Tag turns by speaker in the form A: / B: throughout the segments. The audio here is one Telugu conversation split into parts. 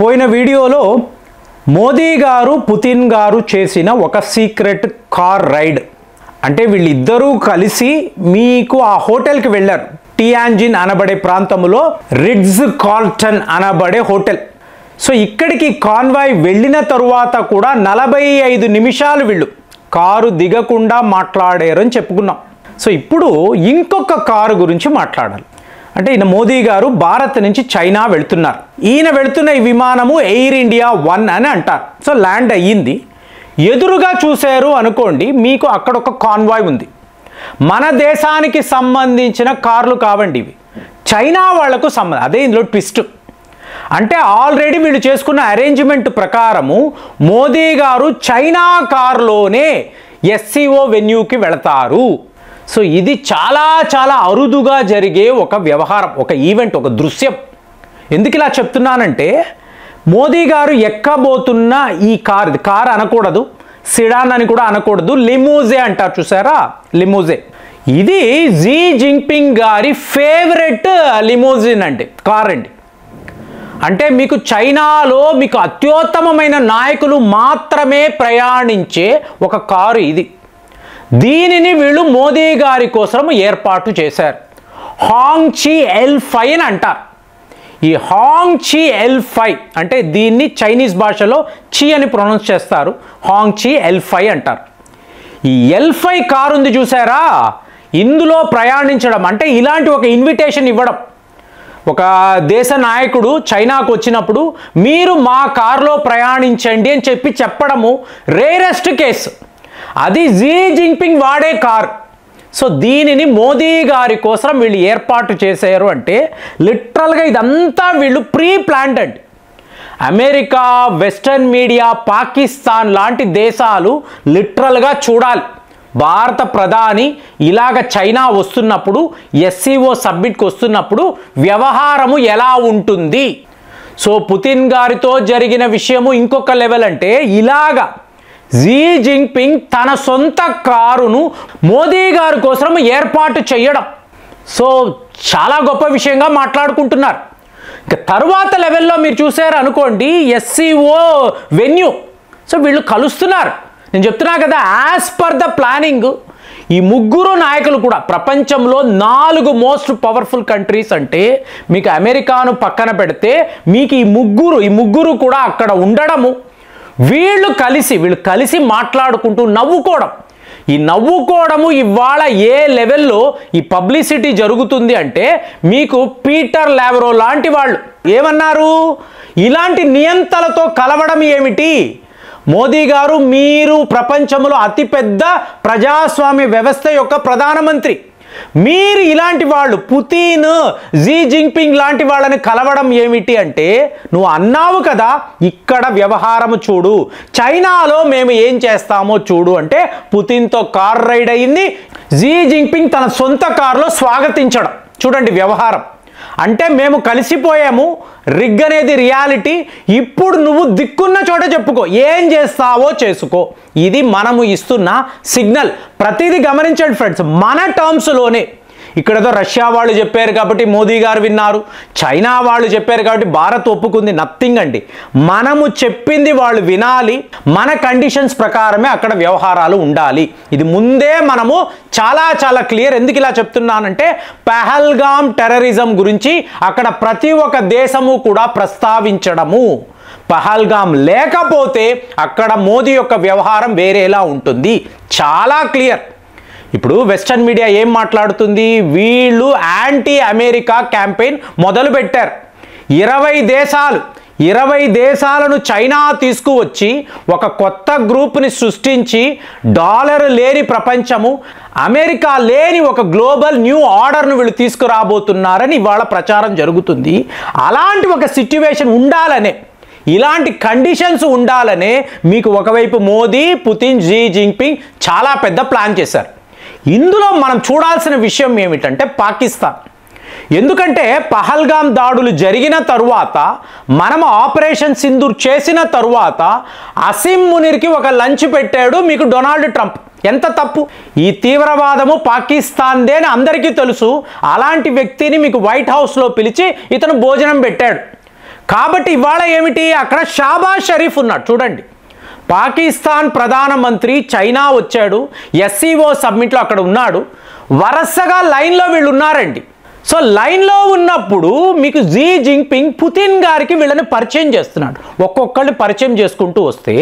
A: పోయిన వీడియోలో మోదీ గారు పుతిన్ గారు చేసిన ఒక సీక్రెట్ కార్ రైడ్ అంటే వీళ్ళిద్దరూ కలిసి మీకు ఆ హోటల్కి వెళ్ళారు. టియాంజిన్ అనబడే ప్రాంతంలో రిట్జ్ కార్ల్టన్ అనబడే హోటల్. సో ఇక్కడికి కాన్వాయ్ వెళ్ళిన తరువాత కూడా 45 నిమిషాలు వీళ్ళు కారు దిగకుండా మాట్లాడారు అని చెప్పుకున్నాం. సో ఇప్పుడు ఇంకొక కారు గురించి మాట్లాడాలి. అంటే ఈయన మోదీ గారు భారత్ నుంచి చైనా వెళ్తున్నారు. ఈయన వెళుతున్న ఈ విమానము ఎయిర్ ఇండియా 1 అని అంటారు. సో ల్యాండ్ అయ్యింది. ఎదురుగా చూశారు అనుకోండి, మీకు అక్కడ ఒక కాన్వాయ్ ఉంది. మన దేశానికి సంబంధించిన కార్లు కావండి ఇవి, చైనా వాళ్లకు సంబంధం. అదే ఇందులో ట్విస్ట్. అంటే ఆల్రెడీ వీళ్ళు చేసుకున్న అరేంజ్మెంట్ ప్రకారము మోదీ గారు చైనా కారులోనే ఎస్సీఓ వెన్యూకి వెళతారు. సో ఇది చాలా చాలా అరుదుగా జరిగే ఒక వ్యవహారం, ఒక ఈవెంట్, ఒక దృశ్యం. ఎందుకు ఇలా చెప్తున్నానంటే మోదీ గారు ఎక్కబోతున్న ఈ కార్ అనకూడదు, సిడాన్ అని కూడా అనకూడదు, లిమూజే అంటారు చూసారా, లిమూజే. ఇది జీ జింగ్పింగ్ గారి ఫేవరెట్ లిమూజిన్ అండి, కార్ అండి. అంటే మీకు చైనాలో మీకు అత్యుత్తమమైన నాయకులు మాత్రమే ప్రయాణించే ఒక కారు ఇది. దీనిని వీళ్ళు మోదీ గారి కోసం ఏర్పాటు చేశారు. హాంగ్చి L5 అని అంటారు. ఈ హాంగ్చి L5 అంటే దీన్ని చైనీస్ భాషలో చి అని ప్రొనౌన్స్ చేస్తారు, హాంగ్చి L5 అంటారు. ఈ L5 కారు ఉంది చూసారా, ఇందులో ప్రయాణించడం అంటే ఇలాంటి ఒక ఇన్విటేషన్ ఇవ్వడం. ఒక దేశ నాయకుడు చైనాకు వచ్చినప్పుడు మీరు మా కారులో ప్రయాణించండి అని చెప్పడము రేరెస్ట్ కేసు. అది జీ జింగ్పింగ్ వాడే కార్. సో దీనిని మోదీ గారి కోసం వీళ్ళు ఏర్పాటు చేశారు. అంటే లిటరల్గా ఇదంతా వీళ్ళు ప్రీ ప్లాన్డ్ అండి. అమెరికా, వెస్టర్న్ మీడియా, పాకిస్తాన్ లాంటి దేశాలు లిటరల్గా చూడాలి భారత ప్రధాని ఇలాగ చైనా వస్తున్నప్పుడు, ఎస్సీఓ సబ్మిట్కి వస్తున్నప్పుడు వ్యవహారము ఎలా ఉంటుంది. సో పుతిన్ గారితో జరిగిన విషయము ఇంకొక లెవెల్. అంటే ఇలాగా జీ జింగ్పింగ్ తన సొంత కారును మోదీ గారి కోసం ఏర్పాటు చేయడం సో చాలా గొప్ప విషయంగా మాట్లాడుకుంటున్నారు. ఇక తరువాత లెవెల్లో మీరు చూసారు అనుకోండి, ఎస్సీఓ వెన్యూ. సో వీళ్ళు కలుస్తున్నారు. నేను చెప్తున్నా కదా, యాజ్ పర్ ద ప్లానింగ్ ఈ ముగ్గురు నాయకులు కూడా ప్రపంచంలో 4 మోస్ట్ పవర్ఫుల్ కంట్రీస్ అంటే మీకు అమెరికాను పక్కన పెడితే మీకు ఈ ముగ్గురు కూడా అక్కడ ఉండడము, వీళ్ళు కలిసి మాట్లాడుకుంటూ నవ్వుకోవడం. ఈ నవ్వుకోవడము ఇవాళ ఏ లెవెల్లో ఈ పబ్లిసిటీ జరుగుతుంది అంటే మీకు పీటర్ లావ్రో లాంటి వాళ్ళు ఏమన్నారు, ఇలాంటి నియంతలతో కలవడం ఏమిటి, మోదీ గారు మీరు ప్రపంచంలో అతిపెద్ద ప్రజాస్వామ్య వ్యవస్థ యొక్క ప్రధానమంత్రి, మీరు ఇలాంటి వాళ్ళు పుతిన్, జీ జింగ్పింగ్ లాంటి వాళ్ళని కలవడం ఏమిటి అంటే, నువ్వు అన్నావు కదా ఇక్కడ వ్యవహారం చూడు, చైనాలో మేము ఏం చేస్తామో చూడు అంటే పుతిన్తో కార్ రైడ్ అయింది, జీ జింగ్పింగ్ తన సొంత కారులో స్వాగతించడం. చూడండి వ్యవహారం. అంటే మేము కలిసిపోయాము, రిగ్ అనేది రియాలిటీ, ఇప్పుడు నువ్వు దిక్కున్న చోట చెప్పుకో, ఏం చేస్తావో చేసుకో. ఇది మనము ఇస్తున్న సిగ్నల్. ప్రతిదీ గమనించండి ఫ్రెండ్స్, మన టర్మ్స్లోనే. ఇక్కడతో రష్యా వాళ్ళు చెప్పారు కాబట్టి మోదీ గారు విన్నారు, చైనా వాళ్ళు చెప్పారు కాబట్టి భారత్ ఒప్పుకుంది, నథింగ్ అండి. మనము చెప్పింది వాళ్ళు వినాలి, మన కండిషన్స్ ప్రకారమే అక్కడ వ్యవహారాలు ఉండాలి. ఇది ముందే మనము చాలా చాలా క్లియర్. ఎందుకు ఇలా చెప్తున్నానంటే పహల్గామ్ టెర్రరిజం గురించి అక్కడ ప్రతి ఒక్క దేశము కూడా ప్రస్తావించడము. పహల్గామ్ లేకపోతే అక్కడ మోదీ యొక్క వ్యవహారం వేరేలా ఉంటుంది, చాలా క్లియర్. ఇప్పుడు వెస్టర్న్ మీడియా ఏం మాట్లాడుతుంది, వీళ్ళు యాంటీ అమెరికా క్యాంపెయిన్ మొదలు పెట్టారు. 20 దేశాలను చైనా తీసుకువచ్చి ఒక కొత్త గ్రూప్ని సృష్టించి డాలర్ లేని ప్రపంచము, అమెరికా లేని ఒక గ్లోబల్ న్యూ ఆర్డర్ను వీళ్ళు తీసుకురాబోతున్నారని ఇవాళ ప్రచారం జరుగుతుంది. అలాంటి ఒక సిట్యువేషన్ ఉండాలనే, ఇలాంటి కండిషన్స్ ఉండాలనే మీకు ఒకవైపు మోదీ, పుతిన్, జీ జింగ్పింగ్ చాలా పెద్ద ప్లాన్ చేశారు. ఇందులో మనం చూడాల్సిన విషయం ఏమిటంటే పాకిస్తాన్. ఎందుకంటే పహల్గామ్ దాడులు జరిగిన తరువాత, మనం ఆపరేషన్ సింధూర్ చేసిన తరువాత అసీం మునీర్కి ఒక లంచ్ పెట్టాడు మీకు డొనాల్డ్ ట్రంప్. ఎంత తప్పు! ఈ తీవ్రవాదము పాకిస్తాన్దే అని అందరికీ తెలుసు. అలాంటి వ్యక్తిని మీకు వైట్ హౌస్లో పిలిచి ఇతను భోజనం పెట్టాడు. కాబట్టి ఇవాళ ఏమిటి, అక్కడ షాబాజ్ షరీఫ్ ఉన్నాడు చూడండి. పాకిస్తాన్ ప్రధానమంత్రి చైనా వచ్చాడు, SCO సబ్మిట్లో అక్కడ ఉన్నాడు. వరుసగా లైన్లో వీళ్ళు ఉన్నారండి. సో లైన్లో ఉన్నప్పుడు మీకు జీ జింగ్పింగ్ పుతిన్ గారికి వీళ్ళని పరిచయం చేస్తున్నాడు. ఒక్కొక్కరిని పరిచయం చేసుకుంటూ వస్తే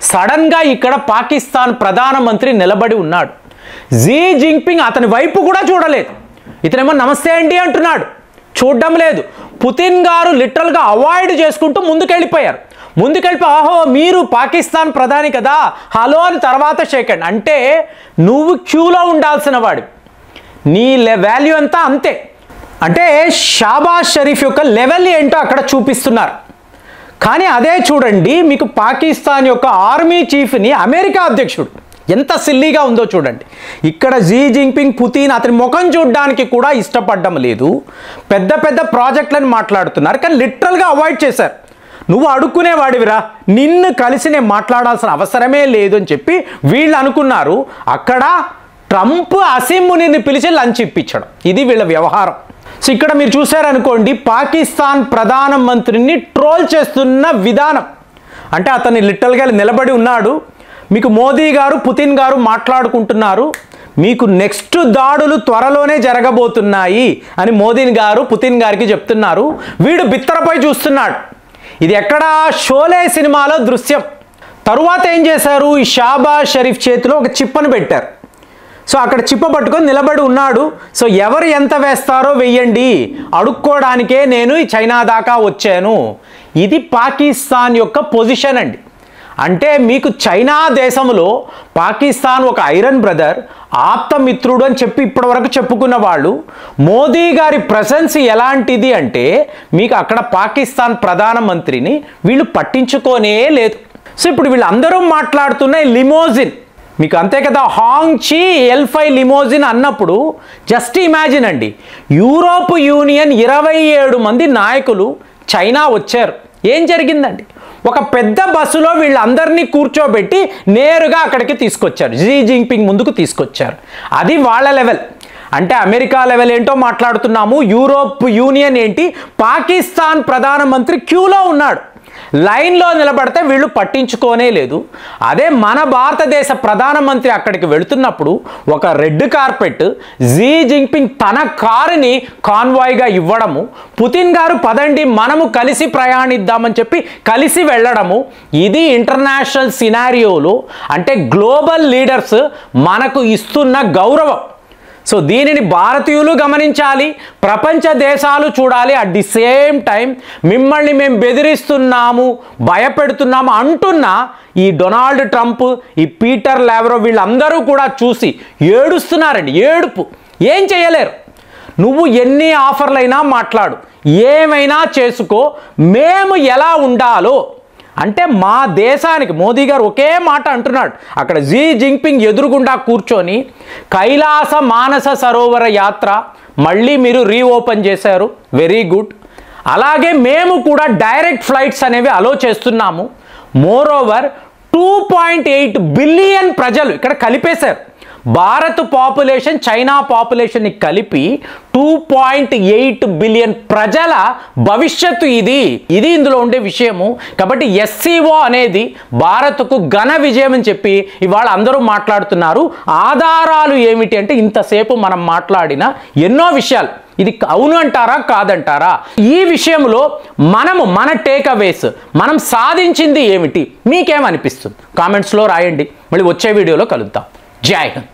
A: సడన్గా ఇక్కడ పాకిస్తాన్ ప్రధానమంత్రి నిలబడి ఉన్నాడు. జీ జింగ్పింగ్ అతని వైపు కూడా చూడలేదు. ఇతనేమో నమస్తే అండి అంటున్నాడు, చూడడం లేదు. పుతిన్ గారు లిటరల్గా అవాయిడ్ చేసుకుంటూ ముందుకెళ్ళిపోయారు. ఆహో మీరు పాకిస్తాన్ ప్రధాని కదా, హలో అని తర్వాత షేక్ హ్యాండ్. అంటే నువ్వు క్యూలో ఉండాల్సిన వాడు, నీ వాల్యూ అంతా అంతే. అంటే షాబాజ్ షరీఫ్ యొక్క లెవెల్ ఏంటో అక్కడ చూపిస్తున్నారు. కానీ అదే చూడండి, మీకు పాకిస్తాన్ యొక్క ఆర్మీ చీఫ్ని అమెరికా అధ్యక్షుడు ఎంత సిల్లీగా ఉందో చూడండి. ఇక్కడ జీ జింగ్పింగ్ పుతిన్ అతని ముఖం చూడడానికి కూడా ఇష్టపడడం లేదు. పెద్ద పెద్ద ప్రాజెక్టులను మాట్లాడుతున్నారు, కానీ లిటరల్గా అవాయిడ్ చేశారు. నువ్వు అడుక్కునేవాడివిరా, నిన్ను కలిసి నేను మాట్లాడాల్సిన అవసరమే లేదు అని చెప్పి వీళ్ళు అనుకున్నారు. అక్కడ ట్రంప్ అసీమ్ మునీర్ని పిలిచి లంచ్ ఇప్పించడం, ఇది వీళ్ళ వ్యవహారం. సో ఇక్కడ మీరు చూసారనుకోండి, పాకిస్తాన్ ప్రధానమంత్రిని ట్రోల్ చేస్తున్న విధానం. అంటే అతన్ని లిటరల్గా నిలబడి ఉన్నాడు. మీకు మోదీ గారు పుతిన్ గారు మాట్లాడుకుంటున్నారు, మీకు నెక్స్ట్ దాడులు త్వరలోనే జరగబోతున్నాయి అని మోదీ గారు పుతిన్ గారికి చెప్తున్నారు. వీడు బిత్తరపై చూస్తున్నాడు. ఇది ఎక్కడ, షోలే సినిమాలో దృశ్యం. తరువాత ఏం చేశారు, ఈ షాబాజ్ షరీఫ్ చేతిలో ఒక చిప్పను పెట్టారు. సో అక్కడ చిప్ప పట్టుకొని నిలబడి ఉన్నాడు. సో ఎవరు ఎంత వేస్తారో వెయ్యండి, అడుక్కోవడానికే నేను ఈ చైనా దాకా వచ్చాను. ఇది పాకిస్తాన్ యొక్క పొజిషన్ అండి. అంటే మీకు చైనా దేశంలో పాకిస్తాన్ ఒక ఐరన్ బ్రదర్, ఆప్తమిత్రుడు అని చెప్పి ఇప్పటివరకు చెప్పుకున్న వాళ్ళు, మోదీ గారి ప్రెసెన్స్ ఎలాంటిది అంటే మీకు అక్కడ పాకిస్తాన్ ప్రధానమంత్రిని వీళ్ళు పట్టించుకోనే లేదు. సో ఇప్పుడు వీళ్ళందరూ మాట్లాడుతున్న లిమోజిన్ మీకు అంతే కదా, హాంగ్చీ L5 లిమోజిన్ అన్నప్పుడు జస్ట్ ఇమాజిన్ అండి, యూరోప్ యూనియన్ 27 మంది నాయకులు చైనా వచ్చారు. ఏం జరిగిందండి, ఒక పెద్ద బస్సులో వీళ్ళందరినీ కూర్చోబెట్టి నేరుగా అక్కడికి తీసుకొచ్చారు, జీ జింగ్పింగ్ ముందుకు తీసుకొచ్చారు. అది వాళ్ళ లెవెల్. అంటే అమెరికా లెవెల్ ఏంటో మాట్లాడుతున్నాము, యూరోప్ యూనియన్ ఏంటి, పాకిస్తాన్ ప్రధానమంత్రి క్యూలో ఉన్నాడు, లైన్లో నిలబడితే వీళ్ళు పట్టించుకోనే లేదు. అదే మన భారతదేశ ప్రధానమంత్రి అక్కడికి వెళుతున్నప్పుడు ఒక రెడ్ కార్పెట్, జీ జింగ్పింగ్ తన కారుని కాన్వాయ్గా ఇవ్వడము, పుతిన్ గారు పదండి మనము కలిసి ప్రయాణిద్దామని చెప్పి కలిసి వెళ్ళడము, ఇది ఇంటర్నేషనల్ సినారియోలో అంటే గ్లోబల్ లీడర్స్ మనకు ఇస్తున్న గౌరవం. సో దీనిని భారతీయులు గమనించాలి, ప్రపంచ దేశాలు చూడాలి. అట్ ది సేమ్ టైం మిమ్మల్ని మేము బెదిరిస్తున్నాము, భయపెడుతున్నాము అంటున్న ఈ డొనాల్డ్ ట్రంప్, ఈ పీటర్ లావ్రో వీళ్ళందరూ కూడా చూసి ఏడుస్తున్నారండి. ఏడుపు, ఏం చేయలేరు. నువ్వు ఎన్ని ఆఫర్లైనా మాట్లాడు, ఏమైనా చేసుకో, మేము ఎలా ఉండాలో అంటే మా దేశానికి మోదీ గారు ఒకే మాట అంటున్నాడు. అక్కడ జీ జింగ్పింగ్ ఎదురుగుండా కూర్చొని కైలాస మానస సరోవర యాత్ర మళ్ళీ మీరు రీఓపెన్ చేశారు, వెరీ గుడ్. అలాగే మేము కూడా డైరెక్ట్ ఫ్లైట్స్ అనేవి అలో చేస్తున్నాము. మోర్ ఓవర్ 2.8 బిలియన్ ప్రజలు ఇక్కడ కలిపేశారు. భారత్ పాపులేషన్ చైనా పాపులేషన్ని కలిపి 2.8 బిలియన్ ప్రజల భవిష్యత్తు ఇది ఇందులో ఉండే విషయము. కాబట్టి SCO అనేది భారత్కు ఘన విజయం అని చెప్పి ఇవాళ అందరూ మాట్లాడుతున్నారు. ఆధారాలు ఏమిటి అంటే ఇంతసేపు మనం మాట్లాడిన ఎన్నో విషయాలు, ఇది అవును అంటారా కాదంటారా, ఈ విషయంలో మన టేక్ అవేస్, మనం సాధించింది ఏమిటి, మీకేమనిపిస్తుంది కామెంట్స్లో రాయండి. మళ్ళీ వచ్చే వీడియోలో కలుద్దాం. జై హింద్.